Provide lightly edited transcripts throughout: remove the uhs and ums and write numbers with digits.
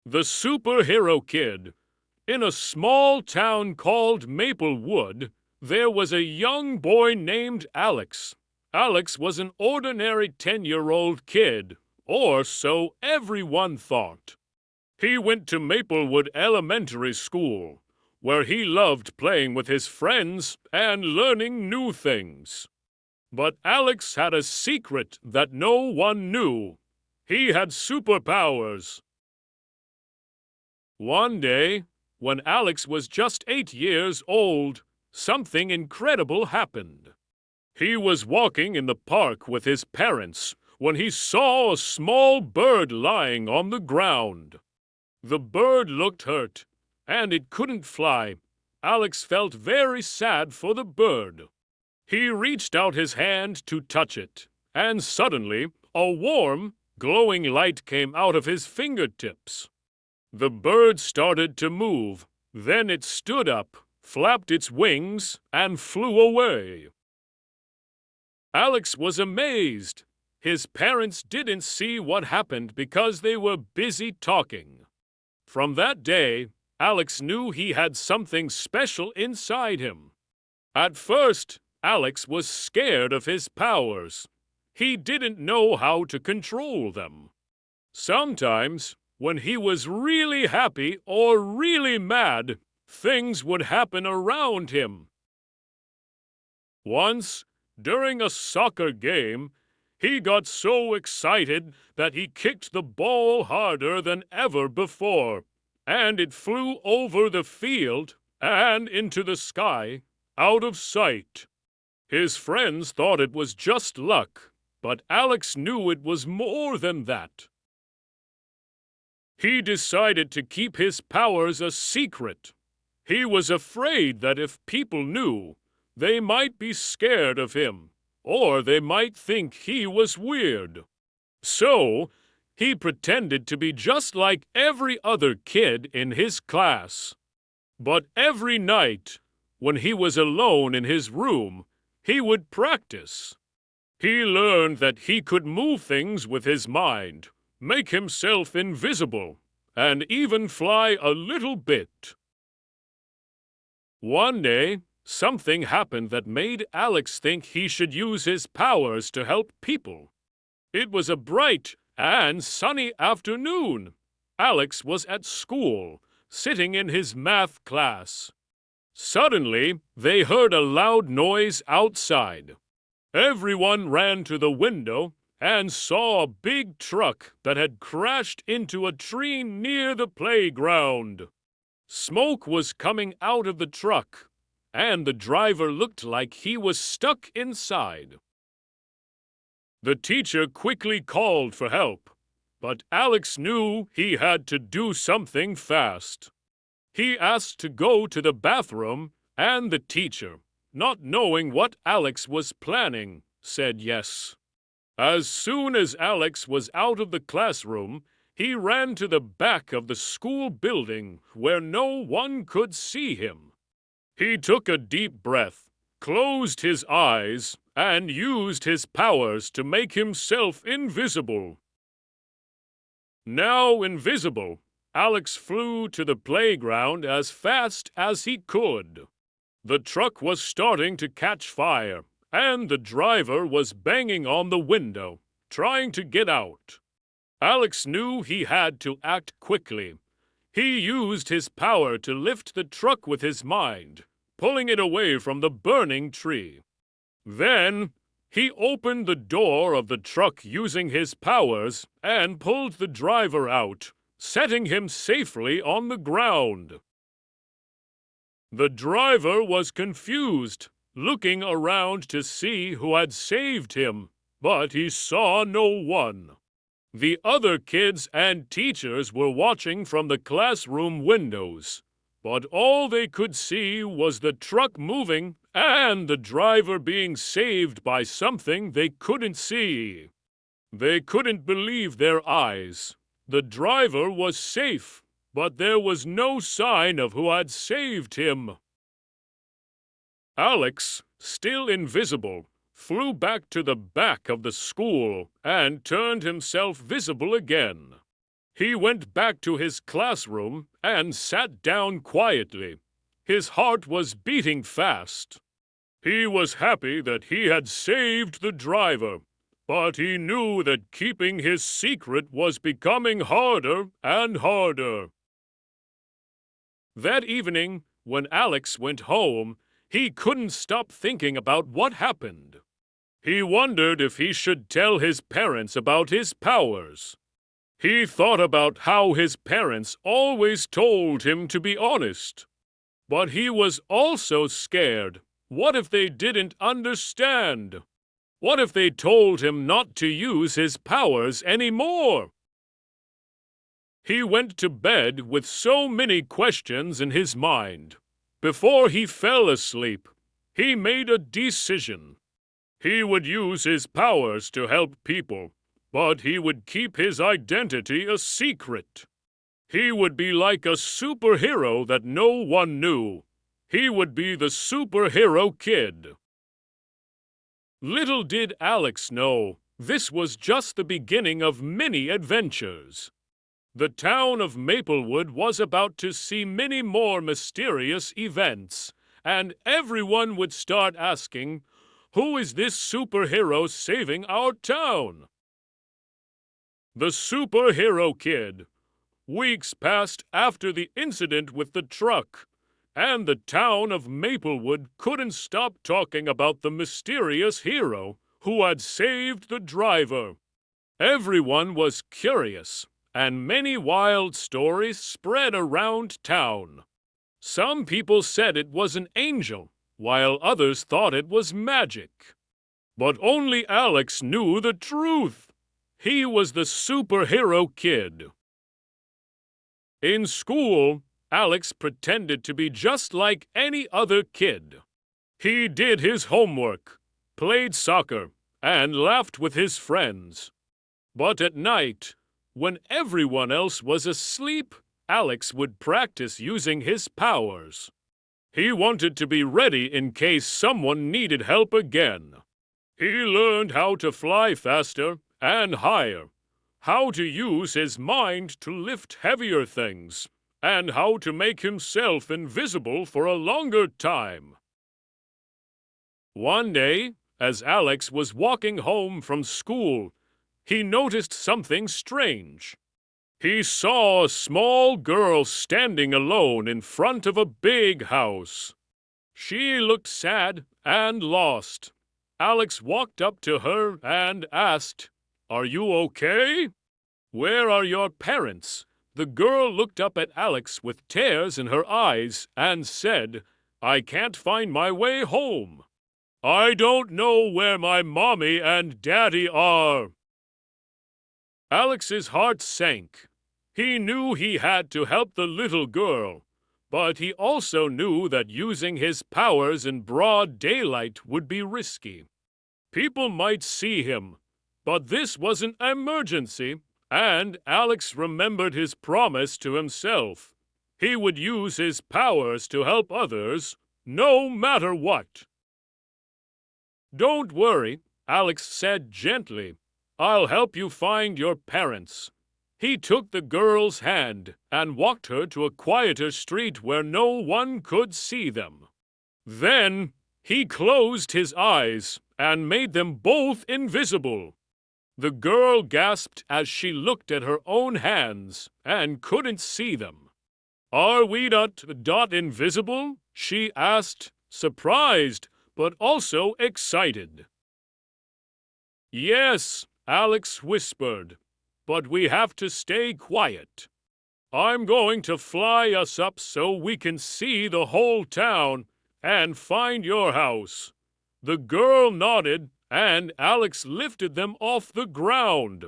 The Superhero Kid. In a small town called Maplewood, there was a young boy named Alex. Alex was an ordinary 10-year-old kid, or so everyone thought. He went to Maplewood Elementary School, where he loved playing with his friends and learning new things. But Alex had a secret that no one knew. He had superpowers. One day, when Alex was just 8 years old, something incredible happened. He was walking in the park with his parents when he saw a small bird lying on the ground. The bird looked hurt, and it couldn't fly. Alex felt very sad for the bird. He reached out his hand to touch it, and suddenly a warm, glowing light came out of his fingertips. The bird started to move. Then it stood up, flapped its wings, and flew away. Alex was amazed. His parents didn't see what happened because they were busy talking. From that day, Alex knew he had something special inside him. At first, Alex was scared of his powers. He didn't know how to control them. Sometimes, when he was really happy or really mad, things would happen around him. Once, during a soccer game, he got so excited that he kicked the ball harder than ever before, and it flew over the field and into the sky, out of sight. His friends thought it was just luck, but Alex knew it was more than that. He decided to keep his powers a secret. He was afraid that if people knew, they might be scared of him, or they might think he was weird. So, he pretended to be just like every other kid in his class. But every night, when he was alone in his room, he would practice. He learned that he could move things with his mind, make himself invisible, and even fly a little bit. One day, something happened that made Alex think he should use his powers to help people. It was a bright and sunny afternoon. Alex was at school, sitting in his math class. Suddenly, they heard a loud noise outside. Everyone ran to the window and saw a big truck that had crashed into a tree near the playground. Smoke was coming out of the truck, and the driver looked like he was stuck inside. The teacher quickly called for help, but Alex knew he had to do something fast. He asked to go to the bathroom, and the teacher, not knowing what Alex was planning, said yes. As soon as Alex was out of the classroom, he ran to the back of the school building where no one could see him. He took a deep breath, closed his eyes, and used his powers to make himself invisible. Now invisible, Alex flew to the playground as fast as he could. The truck was starting to catch fire, and the driver was banging on the window, trying to get out. Alex knew he had to act quickly. He used his power to lift the truck with his mind, pulling it away from the burning tree. Then, he opened the door of the truck using his powers and pulled the driver out, setting him safely on the ground. The driver was confused, looking around to see who had saved him, but he saw no one. The other kids and teachers were watching from the classroom windows, but all they could see was the truck moving and the driver being saved by something they couldn't see. They couldn't believe their eyes. The driver was safe, but there was no sign of who had saved him. Alex, still invisible, flew back to the back of the school and turned himself visible again. He went back to his classroom and sat down quietly. His heart was beating fast. He was happy that he had saved the driver, but he knew that keeping his secret was becoming harder and harder. That evening, when Alex went home, he couldn't stop thinking about what happened. He wondered if he should tell his parents about his powers. He thought about how his parents always told him to be honest. But he was also scared. What if they didn't understand? What if they told him not to use his powers anymore? He went to bed with so many questions in his mind. Before he fell asleep, he made a decision. He would use his powers to help people, but he would keep his identity a secret. He would be like a superhero that no one knew. He would be the superhero kid. Little did Alex know, this was just the beginning of many adventures. The town of Maplewood was about to see many more mysterious events, and everyone would start asking, "Who is this superhero saving our town?" The Superhero Kid. Weeks passed after the incident with the truck, and the town of Maplewood couldn't stop talking about the mysterious hero who had saved the driver. Everyone was curious, and many wild stories spread around town. Some people said it was an angel, while others thought it was magic. But only Alex knew the truth. He was the Superhero Kid. In school, Alex pretended to be just like any other kid. He did his homework, played soccer, and laughed with his friends. But at night, when everyone else was asleep, Alex would practice using his powers. He wanted to be ready in case someone needed help again. He learned how to fly faster and higher, how to use his mind to lift heavier things, and how to make himself invisible for a longer time. One day, as Alex was walking home from school, he noticed something strange. He saw a small girl standing alone in front of a big house. She looked sad and lost. Alex walked up to her and asked, "Are you okay? Where are your parents?" The girl looked up at Alex with tears in her eyes and said, "I can't find my way home. I don't know where my mommy and daddy are." Alex's heart sank. He knew he had to help the little girl, but he also knew that using his powers in broad daylight would be risky. People might see him, but this was an emergency, and Alex remembered his promise to himself. He would use his powers to help others, no matter what. "Don't worry," Alex said gently. "I'll help you find your parents." He took the girl's hand and walked her to a quieter street where no one could see them. Then he closed his eyes and made them both invisible. The girl gasped as she looked at her own hands and couldn't see them. "Are we not invisible?" she asked, surprised but also excited. "Yes," Alex whispered, "but we have to stay quiet. I'm going to fly us up so we can see the whole town and find your house." The girl nodded, and Alex lifted them off the ground.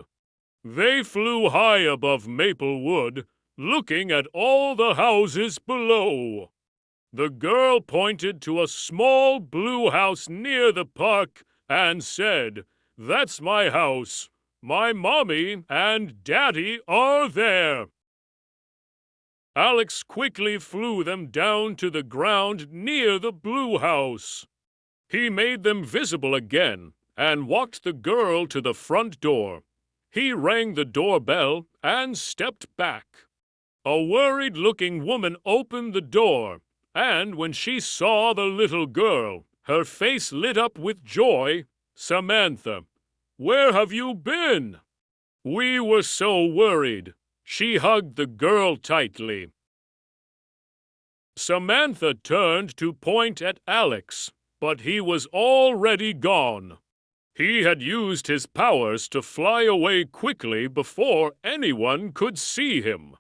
They flew high above Maplewood, looking at all the houses below. The girl pointed to a small blue house near the park and said, "That's my house. My mommy and daddy are there." Alex quickly flew them down to the ground near the blue house. He made them visible again and walked the girl to the front door. He rang the doorbell and stepped back. A worried-looking woman opened the door, and when she saw the little girl, her face lit up with joy. "Samantha, where have you been?" "We were so worried." She hugged the girl tightly. Samantha turned to point at Alex, but he was already gone. He had used his powers to fly away quickly before anyone could see him.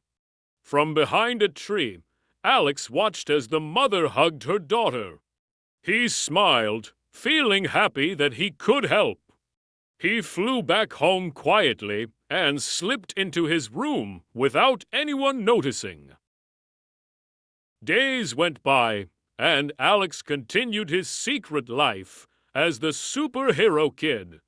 From behind a tree, Alex watched as the mother hugged her daughter. He smiled, feeling happy that he could help. He flew back home quietly and slipped into his room without anyone noticing. Days went by, and Alex continued his secret life as the superhero kid.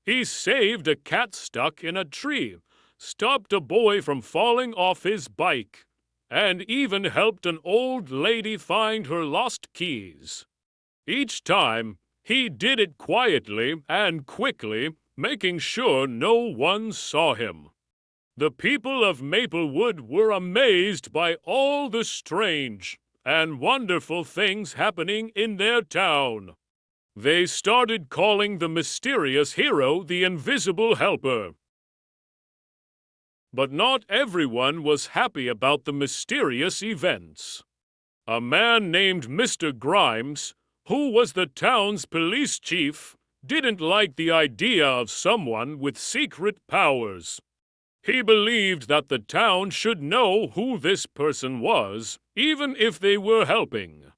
He saved a cat stuck in a tree, stopped a boy from falling off his bike, and even helped an old lady find her lost keys. Each time, he did it quietly and quickly, making sure no one saw him. The people of Maplewood were amazed by all the strange and wonderful things happening in their town. They started calling the mysterious hero the Invisible Helper. But not everyone was happy about the mysterious events. A man named Mr. Grimes, who was the town's police chief, didn't like the idea of someone with secret powers. He believed that the town should know who this person was, even if they were helping.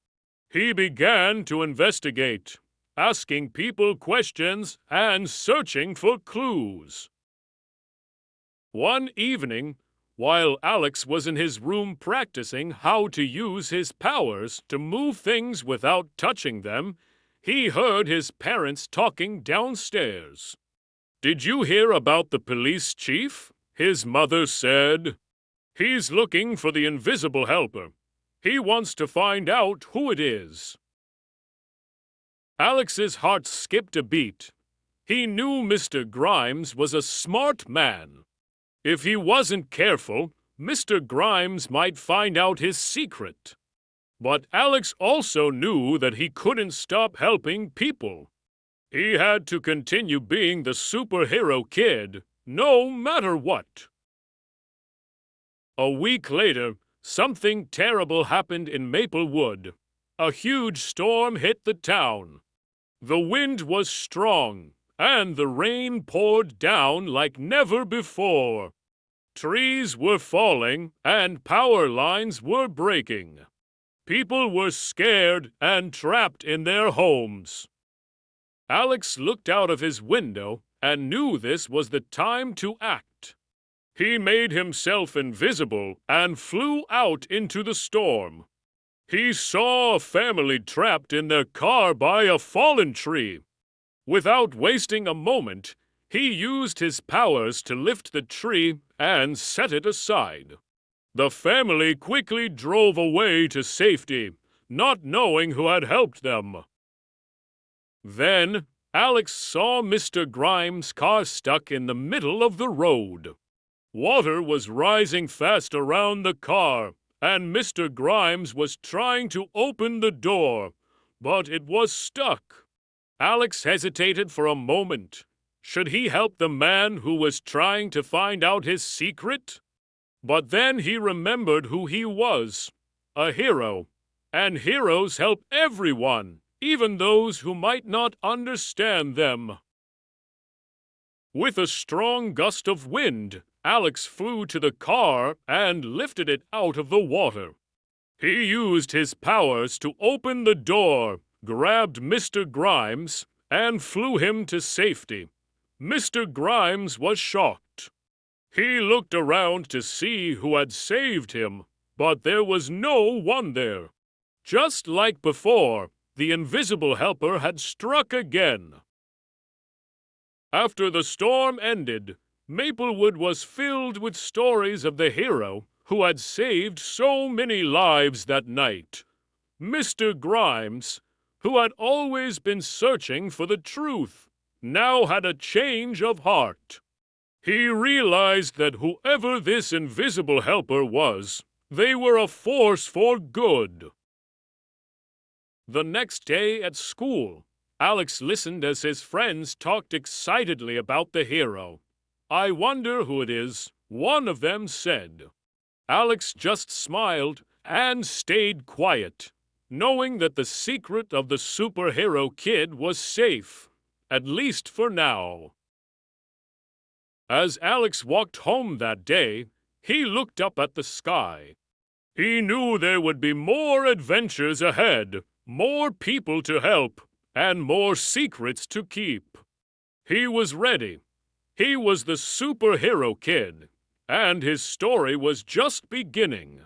He began to investigate, asking people questions and searching for clues. One evening, while Alex was in his room practicing how to use his powers to move things without touching them, he heard his parents talking downstairs. "Did you hear about the police chief?" his mother said. "He's looking for the Invisible Helper. He wants to find out who it is." Alex's heart skipped a beat. He knew Mr. Grimes was a smart man. If he wasn't careful, Mr. Grimes might find out his secret. But Alex also knew that he couldn't stop helping people. He had to continue being the superhero kid, no matter what. A week later, something terrible happened in Maplewood. A huge storm hit the town. The wind was strong, and the rain poured down like never before. Trees were falling, and power lines were breaking. People were scared and trapped in their homes. Alex looked out of his window and knew this was the time to act. He made himself invisible and flew out into the storm. He saw a family trapped in their car by a fallen tree. Without wasting a moment, he used his powers to lift the tree and set it aside. The family quickly drove away to safety, not knowing who had helped them. Then, Alex saw Mr. Grimes' car stuck in the middle of the road. Water was rising fast around the car, and Mr. Grimes was trying to open the door, but it was stuck. Alex hesitated for a moment. Should he help the man who was trying to find out his secret? But then he remembered who he was, a hero, and heroes help everyone, even those who might not understand them. With a strong gust of wind, Alex flew to the car and lifted it out of the water. He used his powers to open the door, grabbed Mr. Grimes, and flew him to safety. Mr. Grimes was shocked. He looked around to see who had saved him, but there was no one there. Just like before, the Invisible Helper had struck again. After the storm ended, Maplewood was filled with stories of the hero who had saved so many lives that night. Mr. Grimes, who had always been searching for the truth, now had a change of heart. He realized that whoever this invisible helper was, they were a force for good. The next day at school, Alex listened as his friends talked excitedly about the hero. "I wonder who it is," one of them said. Alex just smiled and stayed quiet, knowing that the secret of the superhero kid was safe, at least for now. As Alex walked home that day, he looked up at the sky. He knew there would be more adventures ahead, more people to help, and more secrets to keep. He was ready. He was the superhero kid, and his story was just beginning.